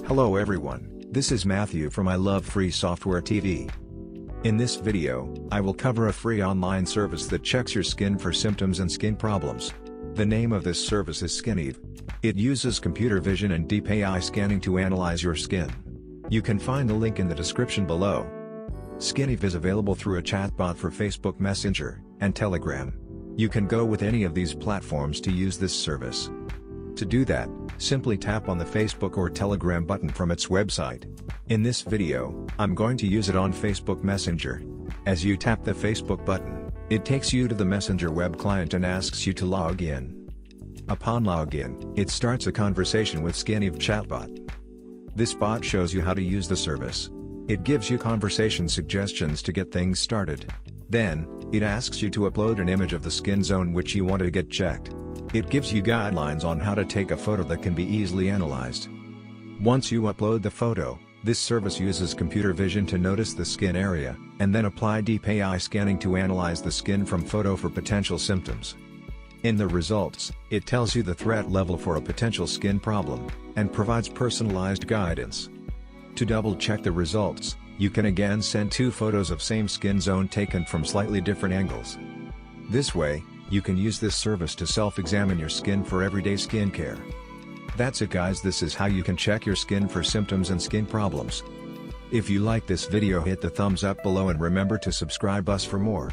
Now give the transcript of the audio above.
Hello everyone, this is Matthew from I Love Free Software TV. In this video, I will cover a free online service that checks your skin for symptoms and skin problems. The name of this service is Skinive. It uses computer vision and deep AI scanning to analyze your skin. You can find the link in the description below. Skinive is available through a chatbot for Facebook Messenger and Telegram. You can go with any of these platforms to use this service. To do that, simply tap on the Facebook or Telegram button from its website. In this video, I'm going to use it on Facebook Messenger. As you tap the Facebook button, it takes you to the Messenger web client and asks you to log in. Upon login, it starts a conversation with Skinive chatbot. This bot shows you how to use the service. It gives you conversation suggestions to get things started. Then, it asks you to upload an image of the skin zone which you want to get checked. It gives you guidelines on how to take a photo that can be easily analyzed. Once you upload the photo, this service uses computer vision to notice the skin area, and then apply deep AI scanning to analyze the skin from photo for potential symptoms. In the results, it tells you the threat level for a potential skin problem, and provides personalized guidance. To double-check the results, you can again send two photos of same skin zone taken from slightly different angles. This way, you can use this service to self-examine your skin for everyday skincare. That's it guys, this is how you can check your skin for symptoms and skin problems. If you like this video, hit the thumbs up below and remember to subscribe us for more.